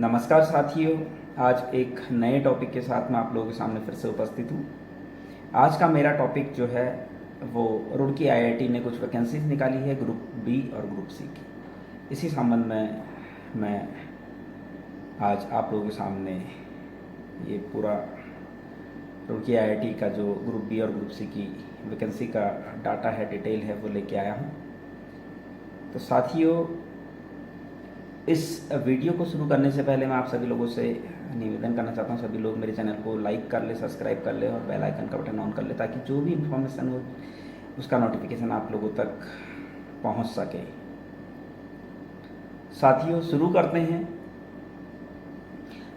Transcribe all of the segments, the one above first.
नमस्कार साथियों, आज एक नए टॉपिक के साथ मैं आप लोगों के सामने फिर से उपस्थित हूँ। आज का मेरा टॉपिक जो है वो रुड़की आईआईटी ने कुछ वैकेंसीज निकाली है ग्रुप बी और ग्रुप सी की। इसी संबंध में मैं आज आप लोगों के सामने ये पूरा रुड़की आईआईटी का जो ग्रुप बी और ग्रुप सी की वैकेंसी का डाटा है, डिटेल है, वो लेके आया हूँ। तो साथियों, इस वीडियो को शुरू करने से पहले मैं आप सभी लोगों से निवेदन करना चाहता हूं, सभी लोग मेरे चैनल को लाइक कर ले, सब्सक्राइब कर ले और बेल आइकन का बटन ऑन कर ले, ताकि जो भी इन्फॉर्मेशन हो उसका नोटिफिकेशन आप लोगों तक पहुंच सके। साथियों, शुरू करते हैं।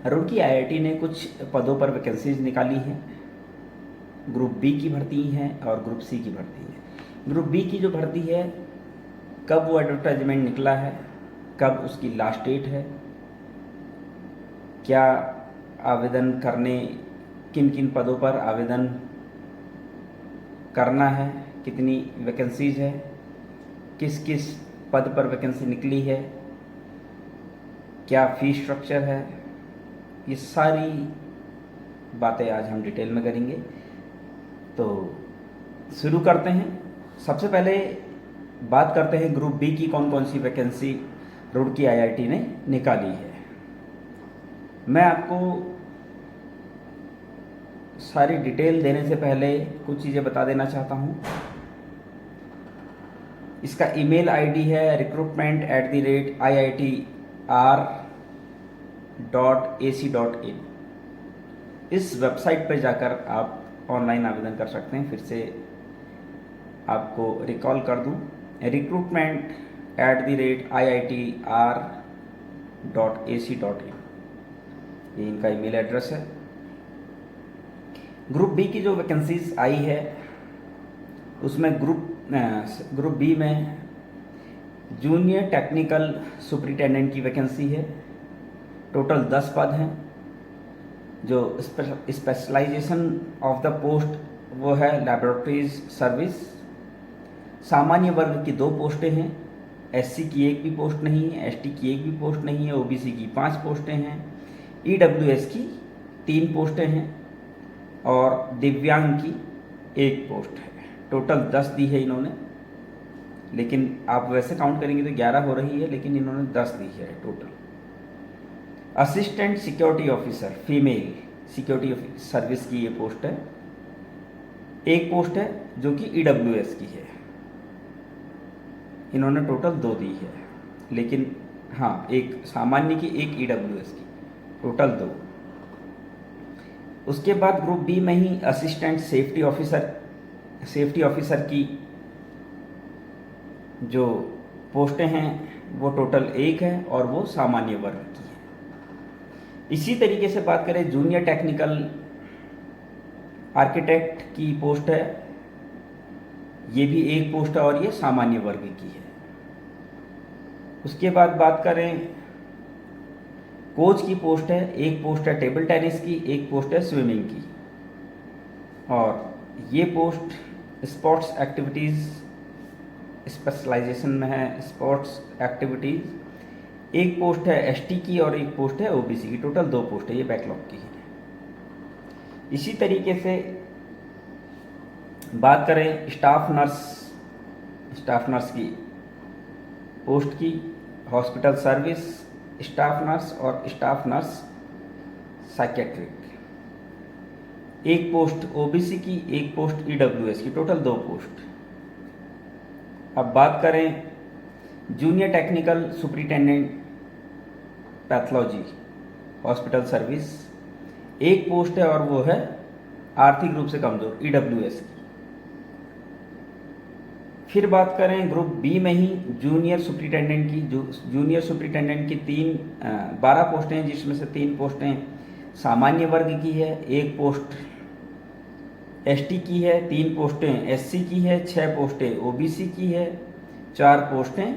रुड़की आईआईटी ने कुछ पदों पर वैकेंसीज निकाली हैं। ग्रुप बी की भर्ती है और ग्रुप सी की भर्ती है। ग्रुप बी की जो भर्ती है, कब वो एडवर्टाइजमेंट निकला है, कब उसकी लास्ट डेट है, क्या आवेदन करने, किन किन पदों पर आवेदन करना है, कितनी वैकेंसीज है, किस किस पद पर वैकेंसी निकली है, क्या फीस स्ट्रक्चर है, ये सारी बातें आज हम डिटेल में करेंगे। तो शुरू करते हैं। सबसे पहले बात करते हैं ग्रुप बी की कौन कौन सी वैकेंसी रुड़की आईआईटी ने निकाली है। मैं आपको सारी डिटेल देने से पहले कुछ चीज़ें बता देना चाहता हूँ। इसका ईमेल आईडी है recruitment@iitr.ac.in। इस वेबसाइट पर जाकर आप ऑनलाइन आवेदन कर सकते हैं। फिर से आपको रिकॉल कर दूँ, recruitment@iitr.ac.in, ये इनका ईमेल एड्रेस है। ग्रुप बी की जो वैकेंसीज आई है उसमें ग्रुप बी में जूनियर टेक्निकल सुपरिटेंडेंट की वैकेंसी है। टोटल 10 पद हैं। जो स्पेशलाइजेशन ऑफ द पोस्ट वो है लैबोरेटरीज सर्विस। सामान्य वर्ग की 2 पोस्टें हैं। एससी की एक भी पोस्ट नहीं है, एसटी की एक भी पोस्ट नहीं है, ओबीसी की 5 पोस्टें हैं, ईडब्ल्यूएस की 3 पोस्टें हैं और दिव्यांग की 1 पोस्ट है। टोटल 10 दी है इन्होंने, लेकिन आप वैसे काउंट करेंगे तो 11 हो रही है, लेकिन इन्होंने 10 दी है total. Assistant security officer female security service की ये पोस्ट है। 1 पोस्ट है जो कि ईडब्ल्यूएस की है। इन्होंने टोटल 2 दी है, लेकिन हाँ, एक सामान्य की, एक ईडब्ल्यूएस की, टोटल 2। उसके बाद ग्रुप बी में ही असिस्टेंट सेफ्टी ऑफिसर की जो पोस्टें हैं वो टोटल 1 है और वो सामान्य वर्ग की है। इसी तरीके से बात करें, जूनियर टेक्निकल आर्किटेक्ट की पोस्ट है, ये भी 1 पोस्ट है और ये सामान्य वर्ग की है। उसके बाद बात करें, कोच की पोस्ट है, 1 पोस्ट है टेबल टेनिस की, 1 पोस्ट है स्विमिंग की, और ये पोस्ट स्पोर्ट्स एक्टिविटीज़ स्पेशलाइजेशन में है। स्पोर्ट्स एक्टिविटीज़ 1 पोस्ट है एसटी की और 1 पोस्ट है ओबीसी की। टोटल 2 पोस्ट है, ये बैकलॉग की है। इसी तरीके से बात करें स्टाफ नर्स की पोस्ट की, हॉस्पिटल सर्विस स्टाफ नर्स और staff nurse psychiatric, 1 post OBC की, 1 पोस्ट ईडब्ल्यूएस की, टोटल 2 पोस्ट। अब बात करें junior technical superintendent pathology hospital service, 1 post है और वो है आर्थिक रूप से कमजोर ईडब्ल्यूएस की। फिर बात करें ग्रुप बी में ही जूनियर सुपरिटेंडेंट की, जूनियर सुपरिटेंडेंट की 12 पोस्टें हैं, जिसमें से 3 पोस्टें सामान्य वर्ग की है, 1 पोस्ट एसटी की है, 3 पोस्टें एससी की है, 6 पोस्टें ओबीसी की है, 4 पोस्टें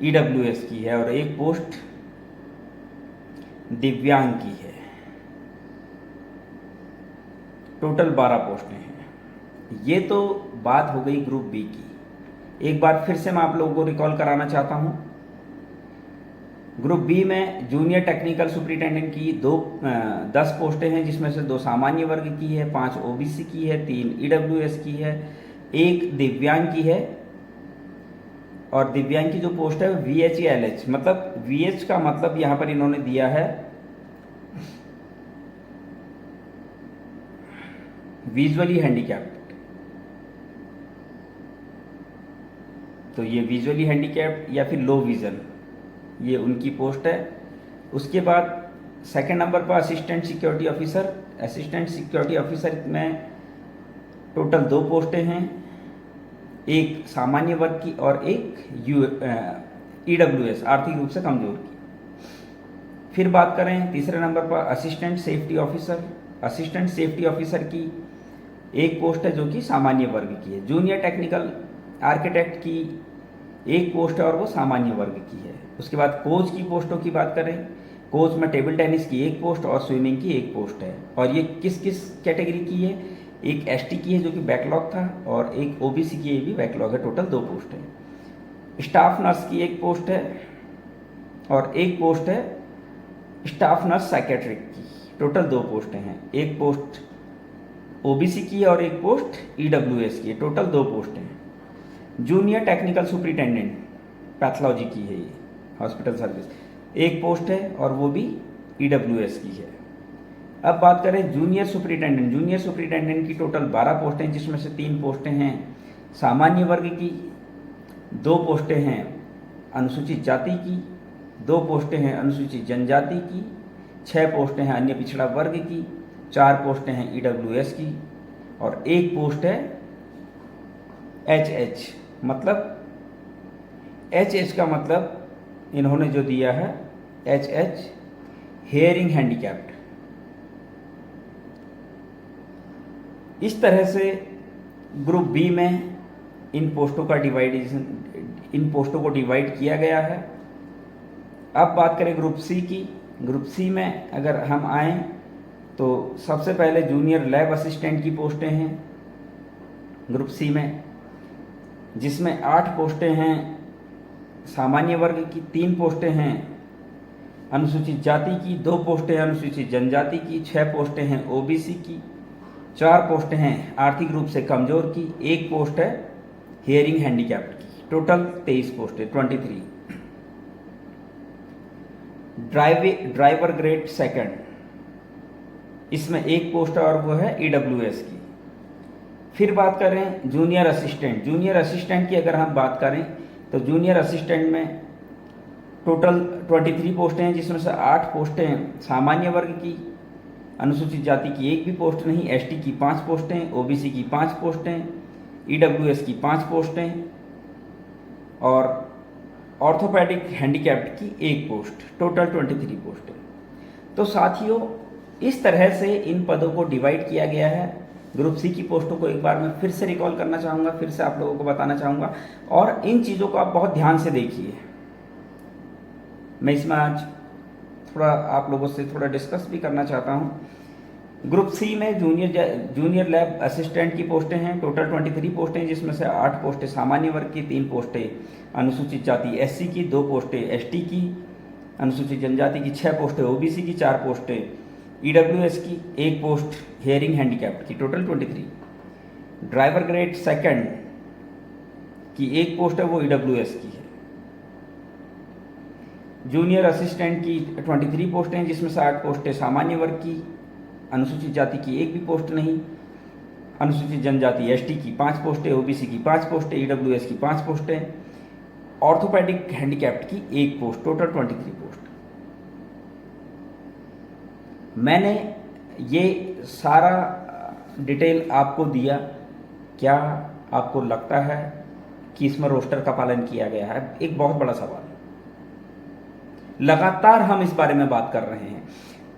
ईडब्ल्यूएस की है और 1 पोस्ट दिव्यांग की है। टोटल 12 पोस्टें हैं। ये तो बात हो गई ग्रुप बी की। एक बार फिर से मैं आप लोगों को रिकॉल कराना चाहता हूं ग्रुप बी में जूनियर टेक्निकल सुपरिटेंडेंट की 10 पोस्टें हैं, जिसमें से 2 सामान्य वर्ग की है, 5 ओबीसी की है, 3 ईडब्ल्यूएस की है, 1 दिव्यांग की है। और दिव्यांग की जो पोस्ट है VHLH, मतलब VH का मतलब यहां पर इन्होंने दिया है विजुअली हैंडीकैप्ड। तो ये विजुअली हैंडीकैप्ड या फिर लो विजन, ये उनकी पोस्ट है। उसके बाद सेकंड नंबर पर assistant security officer. Assistant security officer में टोटल 2 पोस्टें हैं, एक सामान्य वर्ग की और एक ईडब्ल्यूएस आर्थिक रूप से कमजोर की। फिर बात करें तीसरे नंबर पर assistant safety officer. Assistant safety officer की एक पोस्ट है जो कि सामान्य वर्ग की है। जूनियर टेक्निकल आर्किटेक्ट की एक पोस्ट है और वो सामान्य वर्ग की है। उसके बाद कोच की पोस्टों की बात करें, कोच में टेबल टेनिस की एक पोस्ट और स्विमिंग की एक पोस्ट है। और ये किस किस कैटेगरी की है? एक एसटी की है जो कि बैकलॉग था, और एक ओबीसी की भी बैकलॉग है। टोटल 2 पोस्ट है। स्टाफ नर्स की एक पोस्ट है और एक पोस्ट है स्टाफ नर्स साइकेट्रिक की। टोटल 2 पोस्टें हैं, एक पोस्ट ओबीसी की है और एक पोस्ट ईडब्ल्यूएस की है। टोटल 2 पोस्टें हैं। जूनियर टेक्निकल सुपरिटेंडेंट पैथोलॉजी की है, ये हॉस्पिटल सर्विस, एक पोस्ट है और वो भी ईडब्ल्यूएस की है। अब बात करें जूनियर सुपरिटेंडेंट। जूनियर सुपरिटेंडेंट की टोटल 12 पोस्टें, जिसमें से 3 पोस्टें हैं सामान्य वर्ग की, 2 पोस्टें हैं अनुसूचित जाति की, 2 पोस्टें हैं अनुसूचित जनजाति की, 6 पोस्टें हैं अन्य पिछड़ा वर्ग की, 4 पोस्टें हैं ईडब्ल्यूएस की, और 1 पोस्ट है एचएच। मतलब एचएच का मतलब इन्होंने जो दिया है एचएच हेयरिंग हैंडीकैप्ड। इस तरह से ग्रुप बी में इन पोस्टों को डिवाइड किया गया है। अब बात करें ग्रुप सी की। ग्रुप सी में अगर हम आए तो सबसे पहले जूनियर लैब असिस्टेंट की पोस्टें हैं ग्रुप सी में, जिसमें 8 पोस्टें हैं सामान्य वर्ग की, 3 पोस्टें हैं अनुसूचित जाति की, 2 पोस्टें अनुसूचित जनजाति की, 6 पोस्टें हैं ओबीसी की, 4 पोस्टें हैं आर्थिक रूप से कमजोर की, 1 पोस्ट है हियरिंग हैंडीकैप्ड की। टोटल 23 पोस्टें 23। ड्राइवर ग्रेड सेकंड, इसमें 1 पोस्ट है और वो है ईडब्ल्यूएस की। फिर बात करें जूनियर असिस्टेंट। जूनियर असिस्टेंट की अगर हम बात करें तो जूनियर असिस्टेंट में टोटल 23 पोस्टें हैं, जिसमें से 8 पोस्टें सामान्य वर्ग की, अनुसूचित जाति की 1 भी पोस्ट नहीं, एसटी की 5 पोस्टें, ओबीसी की 5 पोस्टें, ईडब्ल्यूएस की 5 पोस्टें और ऑर्थोपेडिक हैंडीकैप्ड की 1 पोस्ट। टोटल 23 पोस्टें। तो साथियों, इस तरह से इन पदों को डिवाइड किया गया है। ग्रुप सी की पोस्टों को एक बार मैं फिर से रिकॉल करना चाहूँगा, फिर से आप लोगों को बताना चाहूँगा, और इन चीज़ों को आप बहुत ध्यान से देखिए। मैं इसमें आज थोड़ा आप लोगों से थोड़ा डिस्कस भी करना चाहता हूँ। ग्रुप सी में जूनियर लैब असिस्टेंट की पोस्टें हैं। टोटल 23 पोस्टें, जिसमें से 8 पोस्टें सामान्य वर्ग की, 3 पोस्टें अनुसूचित जाति एससी की, 2 पोस्टें एसटी की, अनुसूचित जनजाति की 6 पोस्टें, ओबीसी की 4 पोस्टें, ईडब्ल्यूएस की 1 पोस्ट, हियरिंग हैंडीकैप्ड की। टोटल 23। ड्राइवर ग्रेड सेकंड की 1 पोस्ट है, वो ईडब्ल्यूएस की है। जूनियर असिस्टेंट की 23 पोस्टें हैं, जिसमें से 8 पोस्टें सामान्य वर्ग की, अनुसूचित जाति की 1 भी पोस्ट नहीं, अनुसूचित जनजाति एसटी की 5 पोस्टें, ओबीसी की 5 पोस्टें, ईडब्ल्यूएस की 5 पोस्टें, ऑर्थोपेडिक हैंडीकैप्ड की 1 पोस्ट। Total 23 post. मैंने ये सारा डिटेल आपको दिया। क्या आपको लगता है कि इसमें रोस्टर का पालन किया गया है? एक बहुत बड़ा सवाल। लगातार हम इस बारे में बात कर रहे हैं।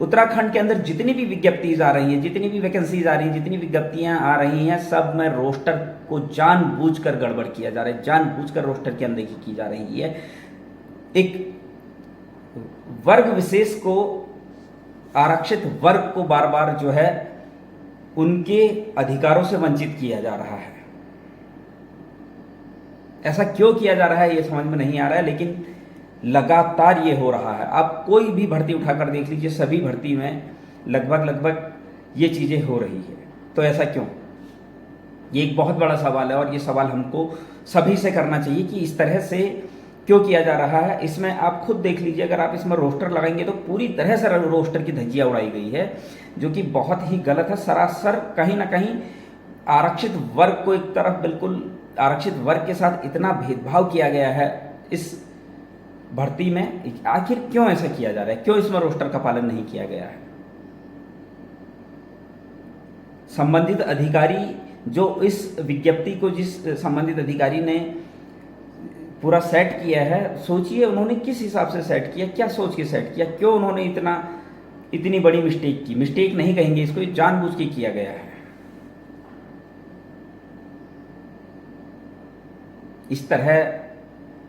उत्तराखंड के अंदर जितनी भी विज्ञप्तियां आ रही हैं, जितनी भी वैकेंसीज आ रही हैं, जितनी विज्ञप्तियां आ रही हैं, सब में रोस्टर को जानबूझकर गड़बड़ किया जा रहा है, जानबूझकर रोस्टर की अनदेखी की जा रही है। एक वर्ग विशेष को, आरक्षित वर्ग को बार बार जो है उनके अधिकारों से वंचित किया जा रहा है। ऐसा क्यों किया जा रहा है ये समझ में नहीं आ रहा है, लेकिन लगातार ये हो रहा है। आप कोई भी भर्ती उठाकर देख लीजिए, सभी भर्ती में लगभग ये चीज़ें हो रही है। तो ऐसा क्यों? ये एक बहुत बड़ा सवाल है और ये सवाल हमको सभी से करना चाहिए कि इस तरह से क्यों किया जा रहा है। इसमें आप खुद देख लीजिए, अगर आप इसमें रोस्टर लगाएंगे तो पूरी तरह से रोस्टर की धज्जियां उड़ाई गई है, जो कि बहुत ही गलत है। सरासर कहीं ना कहीं आरक्षित वर्ग को एक तरफ, बिल्कुल आरक्षित वर्ग के साथ इतना भेदभाव किया गया है इस भर्ती में। आखिर क्यों ऐसा किया जा रहा है? क्यों इसमें रोस्टर का पालन नहीं किया गया है? संबंधित अधिकारी जो इस विज्ञप्ति को, जिस संबंधित अधिकारी ने पूरा सेट किया है, सोचिए उन्होंने किस हिसाब से सेट किया, क्या सोच के सेट किया, क्यों उन्होंने इतनी बड़ी मिस्टेक की। मिस्टेक नहीं कहेंगे इसको, ये जानबूझ के किया गया है। इस तरह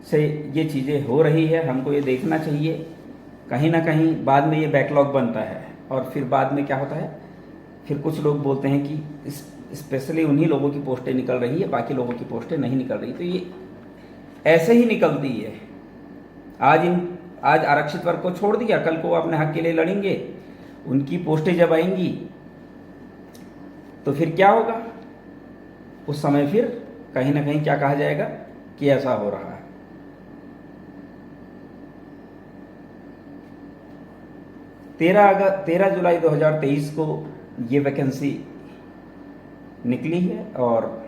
से ये चीज़ें हो रही है, हमको ये देखना चाहिए। कहीं ना कहीं बाद में ये बैकलॉग बनता है और फिर बाद में क्या होता है, फिर कुछ लोग बोलते हैं कि स्पेशली उन्हीं लोगों की पोस्टें निकल रही है, बाकी लोगों की पोस्टें नहीं निकल रही। तो ये ऐसे ही निकलती है। आज आरक्षित वर्ग को छोड़ दिया, कल को अपने हक के लिए लड़ेंगे, उनकी पोस्टें जब आएंगी तो फिर क्या होगा? उस समय फिर कहीं ना कहीं क्या कहा जाएगा कि ऐसा हो रहा है। 13 जुलाई 2023 को ये वैकेंसी निकली है और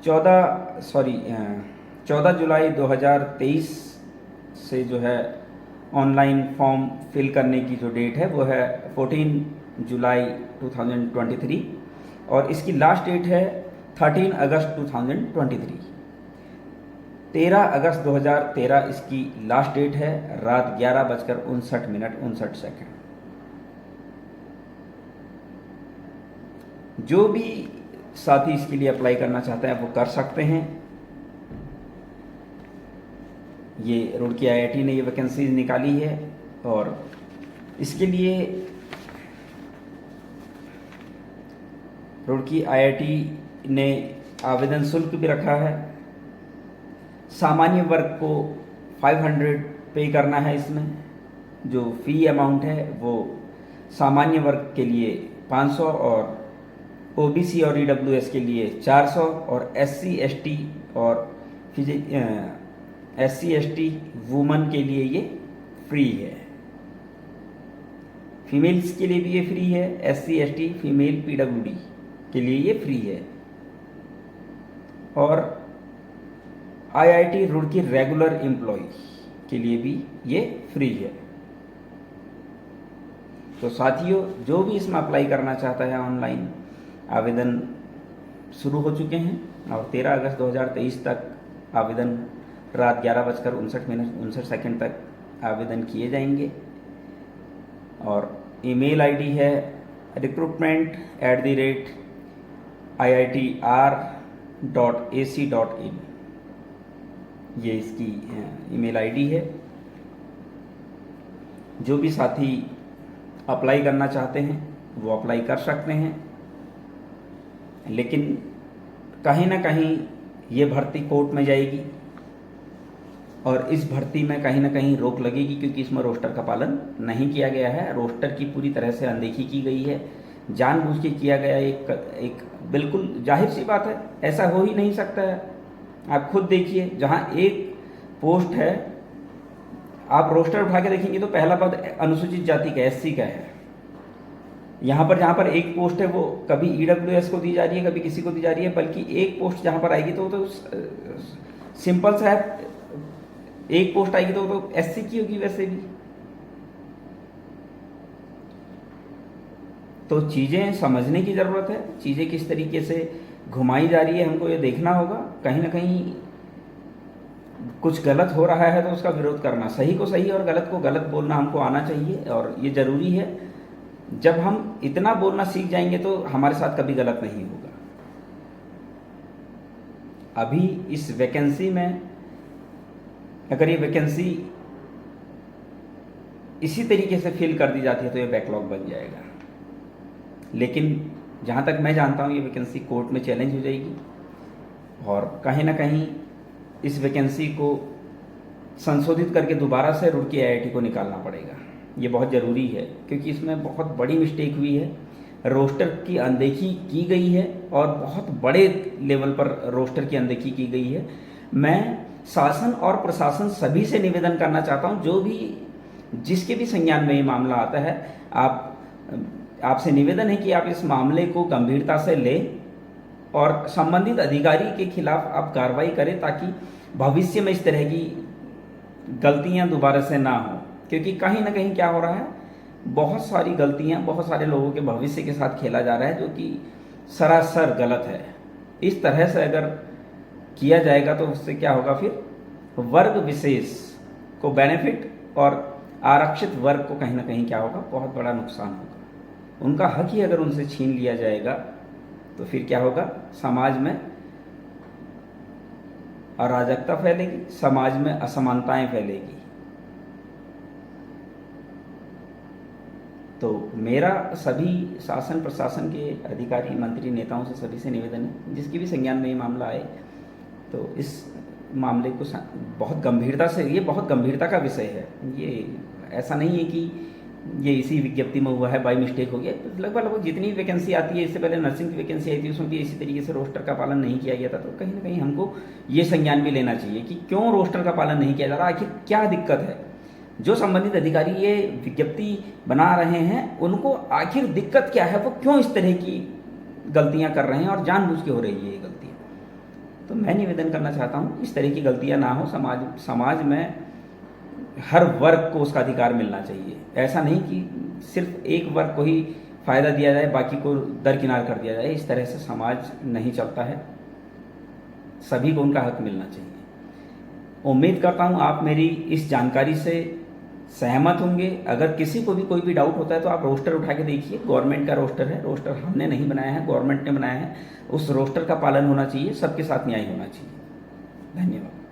14 जुलाई 2023 से जो है ऑनलाइन फॉर्म फिल करने की जो डेट है वो है 14 जुलाई 2023 और इसकी लास्ट डेट है 13 अगस्त 2023। 13 अगस्त 2013 इसकी लास्ट डेट है, रात 11:59 जो भी साथी इसके लिए अप्लाई करना चाहते हैं वो कर सकते हैं। ये रुड़की आईआईटी ने ये वैकेंसीज निकाली है और इसके लिए रुड़की आईआईटी ने आवेदन शुल्क भी रखा है। सामान्य वर्ग को 500 पे करना है। इसमें जो फ़ी अमाउंट है वो सामान्य वर्ग के लिए 500 और ओबीसी और ईडब्ल्यूएस के लिए 400 और एससी एसटी वुमन के लिए ये फ्री है। फीमेल्स के लिए भी ये फ्री है। एससी एसटी फीमेल पीडब्ल्यूडी के लिए ये फ्री है और आईआईटी रुड़की रेगुलर एम्प्लॉय के लिए भी ये फ्री है। तो साथियों, जो भी इसमें अप्लाई करना चाहता है, ऑनलाइन आवेदन शुरू हो चुके हैं और 13 अगस्त 2023 तक आवेदन रात 11:59 तक आवेदन किए जाएंगे और ईमेल आईडी है recruitment@iitr.ac.in। ये इसकी ईमेल आईडी है। जो भी साथी अप्लाई करना चाहते हैं वो अप्लाई कर सकते हैं, लेकिन कहीं ना कहीं ये भर्ती कोर्ट में जाएगी और इस भर्ती में कहीं ना कहीं रोक लगेगी, क्योंकि इसमें रोस्टर का पालन नहीं किया गया है। रोस्टर की पूरी तरह से अनदेखी की गई है, जानबूझ के किया गया। एक बिल्कुल जाहिर सी बात है, ऐसा हो ही नहीं सकता है। आप खुद देखिए, जहां एक पोस्ट है, आप रोस्टर उठा के देखेंगे तो पहला पद अनुसूचित जाति का, एससी का है। यहाँ पर जहाँ पर एक पोस्ट है वो कभी ईडब्ल्यूएस को दी जा रही है, कभी किसी को दी जा रही है, बल्कि एक पोस्ट जहाँ पर आएगी तो सिंपल सा है, एक पोस्ट आएगी तो एससी की होगी वैसे भी। तो चीज़ें समझने की ज़रूरत है, चीज़ें किस तरीके से घुमाई जा रही है, हमको ये देखना होगा। कहीं ना कहीं कुछ गलत हो रहा है तो उसका विरोध करना, सही को सही और गलत को गलत बोलना हमको आना चाहिए और ये ज़रूरी है। जब हम इतना बोलना सीख जाएंगे तो हमारे साथ कभी गलत नहीं होगा। अभी इस वैकेंसी में अगर ये वैकेंसी इसी तरीके से फिल कर दी जाती है तो ये बैकलॉग बन जाएगा, लेकिन जहाँ तक मैं जानता हूँ ये वैकेंसी कोर्ट में चैलेंज हो जाएगी और कहीं ना कहीं इस वैकेंसी को संशोधित करके दोबारा से रुड़की आईआईटी को निकालना पड़ेगा। ये बहुत ज़रूरी है क्योंकि इसमें बहुत बड़ी मिस्टेक हुई है, रोस्टर की अनदेखी की गई है और बहुत बड़े लेवल पर रोस्टर की अनदेखी की गई है। मैं शासन और प्रशासन सभी से निवेदन करना चाहता हूँ, जो भी जिसके भी संज्ञान में ये मामला आता है, आपसे निवेदन है कि आप इस मामले को गंभीरता से लें और संबंधित अधिकारी के खिलाफ आप कार्रवाई करें ताकि भविष्य में इस तरह की गलतियां दोबारा से ना हो। क्योंकि कहीं ना कहीं क्या हो रहा है, बहुत सारी गलतियां बहुत सारे लोगों के भविष्य के साथ खेला जा रहा है, जो कि सरासर गलत है। इस तरह से अगर किया जाएगा तो उससे क्या होगा, फिर वर्ग विशेष को बेनिफिट और आरक्षित वर्ग को कहीं ना कहीं क्या होगा, बहुत बड़ा नुकसान होगा। उनका हक ही अगर उनसे छीन लिया जाएगा तो फिर क्या होगा, समाज में अराजकता फैलेगी, समाज में असमानताएं फैलेगी। तो मेरा सभी शासन प्रशासन के अधिकारी, मंत्री, नेताओं से सभी से निवेदन है, जिसकी भी संज्ञान में ये मामला आए तो इस मामले को बहुत गंभीरता से, ये बहुत गंभीरता का विषय है। ये ऐसा नहीं है कि ये इसी विज्ञप्ति में हुआ है, बाई मिस्टेक हो गया। लगभग जितनी वैकेंसी आती है, इससे पहले नर्सिंग की वैकेंसी आई थी, उसमें भी इसी तरीके से रोस्टर का पालन नहीं किया गया था। तो कहीं ना कहीं हमको ये संज्ञान भी लेना चाहिए कि क्यों रोस्टर का पालन नहीं किया जा रहा, आखिर क्या दिक्कत है। जो संबंधित अधिकारी ये विज्ञप्ति बना रहे हैं, उनको आखिर दिक्कत क्या है, वो क्यों इस तरह की गलतियां कर रहे हैं और जानबूझ के हो रही है ये गलतियां। तो मैं निवेदन करना चाहता हूँ इस तरह की गलतियां ना हो। समाज में हर वर्ग को उसका अधिकार मिलना चाहिए। ऐसा नहीं कि सिर्फ एक वर्ग को ही फायदा दिया जाए, बाकी को दरकिनार कर दिया जाए। इस तरह से समाज नहीं चलता है, सभी को उनका हक मिलना चाहिए। उम्मीद करता हूँ आप मेरी इस जानकारी से सहमत होंगे। अगर किसी को भी कोई भी डाउट होता है तो आप रोस्टर उठा के देखिए। गवर्नमेंट का रोस्टर है, रोस्टर हमने नहीं बनाया है, गवर्नमेंट ने बनाया है। उस रोस्टर का पालन होना चाहिए, सबके साथ न्याय होना चाहिए। धन्यवाद।